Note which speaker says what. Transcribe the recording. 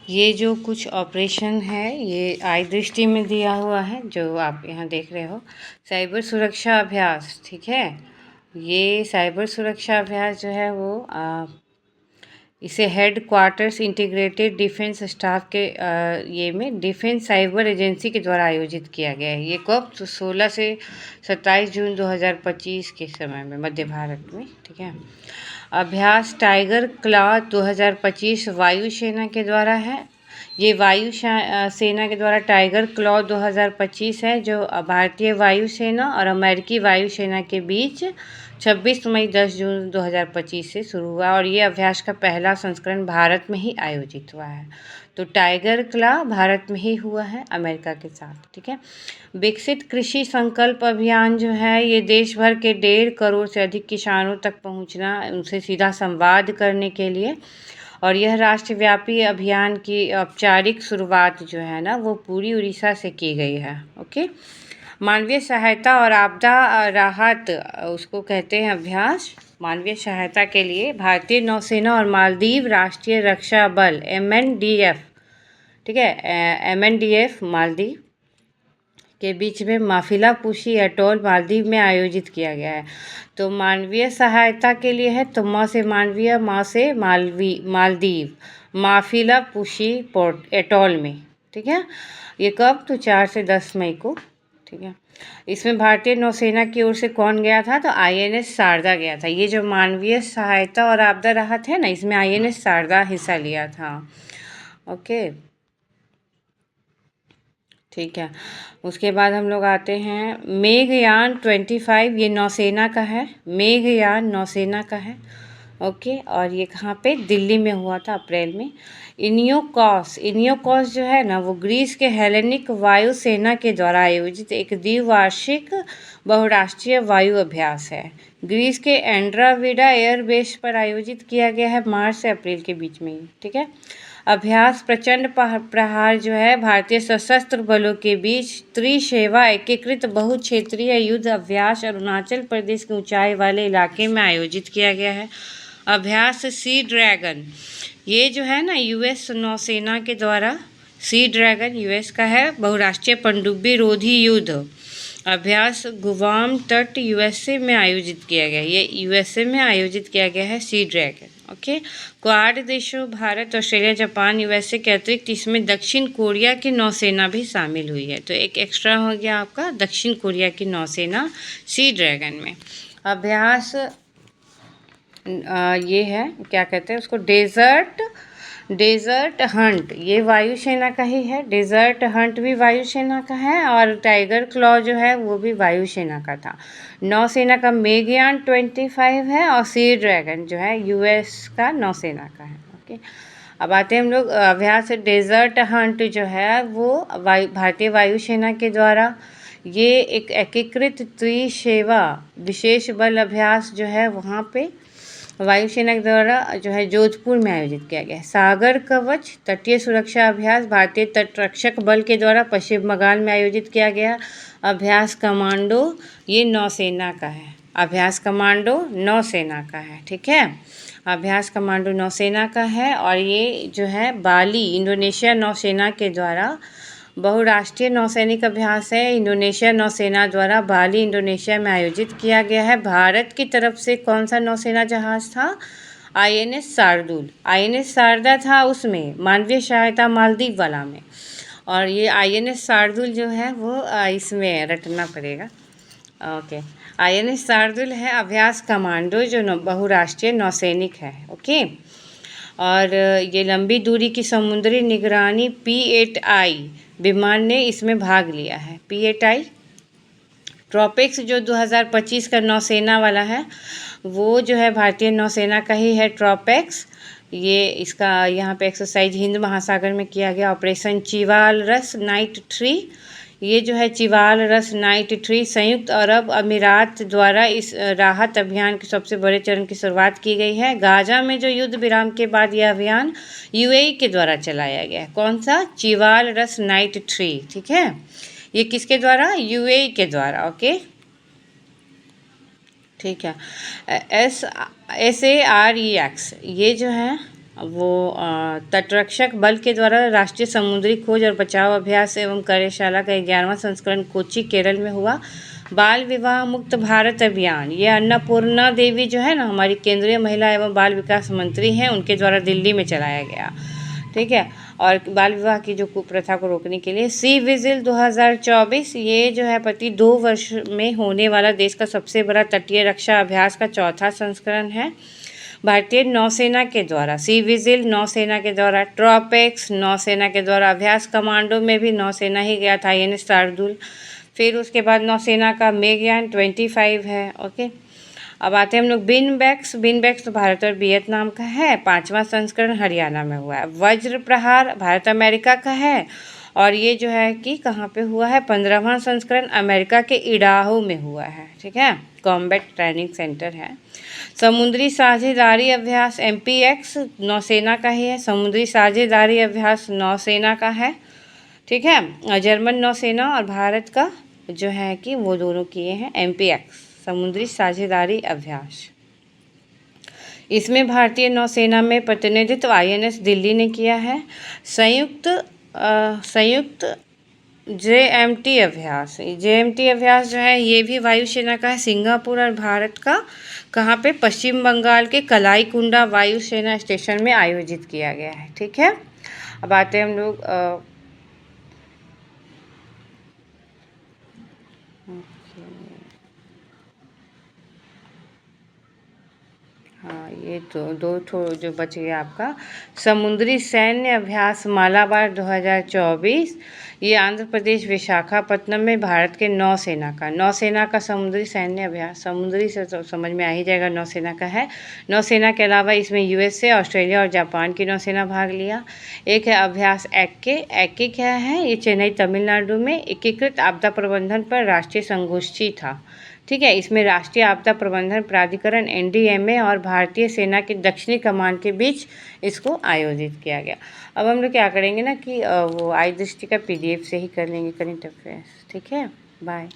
Speaker 1: ये जो कुछ ऑपरेशन है ये आई दृष्टि में दिया हुआ है, जो आप यहाँ देख रहे हो साइबर सुरक्षा अभ्यास। ठीक है, ये साइबर सुरक्षा अभ्यास जो है वो इसे head quarters integrated defence staff के ये में डिफेंस साइबर एजेंसी के द्वारा आयोजित किया गया है। ये कब? तो 16 से 27 जून 2025 के समय में मध्य भारत में। ठीक है, अभ्यास टाइगर क्लॉ 2025 वायुसेना के द्वारा है। ये सेना के द्वारा टाइगर क्लॉ 2025 है, जो भारतीय वायुसेना और अमेरिकी वायुसेना के बीच 26 मई 10 जून 2025 से शुरू हुआ और ये अभ्यास का पहला संस्करण भारत में ही आयोजित हुआ है। तो टाइगर क्लॉ भारत में ही हुआ है अमेरिका के साथ। ठीक है, विकसित कृषि संकल्प अभियान जो है ये देश भर के 1.5 करोड़ से अधिक किसानों तक पहुंचना, उनसे सीधा संवाद करने के लिए, और यह राष्ट्रव्यापी अभियान की औपचारिक शुरुआत जो है ना वो पूरी उड़ीसा से की गई है। ओके, मानवीय सहायता और आपदा राहत उसको कहते हैं अभ्यास। मानवीय सहायता के लिए भारतीय नौसेना और मालदीव राष्ट्रीय रक्षा बल MNDF, ठीक है, MNDF मालदीव के बीच में माफिलापुशी अटोल मालदीव में आयोजित किया गया है। तो मानवीय सहायता के लिए है तो म से मानवीय, मा से मालदीव, माफिलापुशी पोर्ट एटोल में। ठीक है, ये कब? तो 4 से 10 मई को। ठीक है, इसमें भारतीय नौसेना की ओर से कौन गया था? तो INS शारदा गया था। ये जो मानवीय सहायता और आपदा राहत है ना, इसमें INS शारदा हिस्सा लिया था। ओके, ठीक है, उसके बाद हम लोग आते हैं मेघयान 25। ये नौसेना का है, मेघयान नौसेना का है। ओके, और ये कहाँ पे? दिल्ली में हुआ था अप्रैल में। इनियोकॉस जो है ना वो ग्रीस के हेलेनिक वायुसेना के द्वारा आयोजित एक द्विवार्षिक बहुराष्ट्रीय वायु अभ्यास है। ग्रीस के एंड्राविडा एयरबेस पर आयोजित किया गया है मार्च से अप्रैल के बीच में ही। ठीक है, अभ्यास प्रचंड प्रहार जो है भारतीय सशस्त्र बलों के बीच त्रिसेवा एकीकृत बहुक्षेत्रीय युद्ध अभ्यास अरुणाचल प्रदेश के ऊंचाई वाले इलाके में आयोजित किया गया है। अभ्यास सी ड्रैगन, ये जो है ना US नौसेना के द्वारा, सी ड्रैगन US का है, बहुराष्ट्रीय पनडुब्बी रोधी युद्ध अभ्यास गुवाम तट USA में आयोजित किया गया। ये USA में आयोजित किया गया है सी ड्रैगन। ओके, क्वाड देशों भारत, ऑस्ट्रेलिया, जापान, USA के अतिरिक्त इसमें दक्षिण कोरिया की नौसेना भी शामिल हुई है। तो एक एक्स्ट्रा हो गया आपका दक्षिण कोरिया की नौसेना सी ड्रैगन में। अभ्यास ये है, क्या कहते हैं उसको, डेजर्ट हंट, ये वायुसेना का ही है। डेजर्ट हंट भी वायुसेना का है और टाइगर क्लॉ जो है वो भी वायुसेना का था। नौसेना का मेघयान 25 है और सी ड्रैगन जो है US का नौसेना का है। ओके, अब आते हैं हम लोग अभ्यास डेजर्ट हंट जो है वो भारतीय वायुसेना के द्वारा ये एक एकीकृत त्रिसेवा विशेष बल अभ्यास जो है वहाँ पे वायुसेना के द्वारा जो है जोधपुर में आयोजित किया गया है। सागर कवच तटीय सुरक्षा अभ्यास भारतीय तटरक्षक बल के द्वारा पश्चिम बंगाल में आयोजित किया गया। अभ्यास कमांडो, ये नौसेना का है। अभ्यास कमांडो नौसेना का है। ठीक है, अभ्यास कमांडो नौसेना का है और ये जो है बाली इंडोनेशिया नौसेना के द्वारा बहुराष्ट्रीय नौसैनिक अभ्यास है। इंडोनेशिया नौसेना द्वारा बाली इंडोनेशिया में आयोजित किया गया है। भारत की तरफ से कौन सा नौसेना जहाज था? INS शार्दुल, INS शारदा था उसमें, मानवीय सहायता मालदीव वाला में, और ये INS शार्दुल जो है वो इसमें रटना पड़ेगा। ओके, INS शार्दुल है अभ्यास कमांडो जो बहुराष्ट्रीय नौसैनिक है। ओके, और ये लंबी दूरी की समुद्री निगरानी P-8I विमान ने इसमें भाग लिया है। P-8I ट्रॉपिक्स जो 2025 का नौसेना वाला है वो जो है भारतीय नौसेना का ही है ट्रॉपेक्स। ये इसका यहाँ पे एक्सरसाइज हिंद महासागर में किया गया। ऑपरेशन चिवालरस नाइट 3, ये जो है चिवालरस नाइट 3 संयुक्त अरब अमीरात द्वारा इस राहत अभियान के सबसे बड़े चरण की शुरुआत की गई है। गाजा में जो युद्ध विराम के बाद यह अभियान UAE के द्वारा चलाया गया है। कौन सा? चिवालरस नाइट 3। ठीक है, ये किसके द्वारा? UAE के द्वारा। ओके, ठीक है। SAREX, ये जो है वो तटरक्षक बल के द्वारा राष्ट्रीय समुद्री खोज और बचाव अभ्यास एवं कार्यशाला का 11वां संस्करण कोच्चि केरल में हुआ। बाल विवाह मुक्त भारत अभियान, ये अन्नपूर्णा देवी जो है ना, हमारी केंद्रीय महिला एवं बाल विकास मंत्री हैं, उनके द्वारा दिल्ली में चलाया गया। ठीक है। और बाल विवाह की जो कुप्रथा को रोकने के लिए सी विजिल 2024, ये जो है प्रति 2 वर्ष में होने वाला देश का सबसे बड़ा तटीय रक्षा अभ्यास का 4था संस्करण है। भारतीय नौसेना के द्वारा सी विजिल, नौसेना के द्वारा ट्रॉपेक्स, नौसेना के द्वारा अभ्यास कमांडो में भी नौसेना ही गया था, INS शार्दुल। फिर उसके बाद नौसेना का मेघयान 25 है। ओके, अब आते हैं हम लोग बिनबैक्स। बिनबैक्स तो भारत और वियतनाम का है, 5वां संस्करण हरियाणा में हुआ है। वज्र प्रहार भारत अमेरिका का है, और ये जो है कि कहाँ पे हुआ है, 15वां संस्करण अमेरिका के इडाहो में हुआ है। ठीक है, कॉम्बैट ट्रेनिंग सेंटर है। समुद्री साझेदारी अभ्यास MPX नौसेना का ही है, समुद्री साझेदारी अभ्यास नौसेना का है। ठीक है, जर्मन नौसेना और भारत का जो है कि वो दोनों किए हैं MPX समुद्री साझेदारी अभ्यास। इसमें भारतीय नौसेना में प्रतिनिधित्व INS दिल्ली ने किया है। संयुक्त JMT अभ्यास, JMT अभ्यास जो है ये भी वायुसेना का है, सिंगापुर और भारत का। कहाँ पे, पश्चिम बंगाल के कलाईकुंडा वायुसेना स्टेशन में आयोजित किया गया है। ठीक है, अब आते हैं हम लोग हाँ, ये तो दो जो बच गया आपका, समुद्री सैन्य अभ्यास मालाबार 2024, ये आंध्र प्रदेश विशाखापत्तनम में भारत के नौसेना का समुद्री सैन्य अभ्यास। समुद्री से तो समझ में आ ही जाएगा नौसेना का है। नौसेना के अलावा इसमें USA, ऑस्ट्रेलिया और जापान की नौसेना भाग लिया। एक है अभ्यास एक्के क्या है, ये चेन्नई तमिलनाडु में एकीकृत आपदा प्रबंधन पर राष्ट्रीय संगोष्ठी था। ठीक है, इसमें राष्ट्रीय आपदा प्रबंधन प्राधिकरण NDMA और भारतीय सेना के दक्षिणी कमान के बीच इसको आयोजित किया गया। अब हम लोग क्या करेंगे ना कि वो आई दृष्टि का PDF से ही कर लेंगे करंट अफेयर्स। ठीक है, बाय।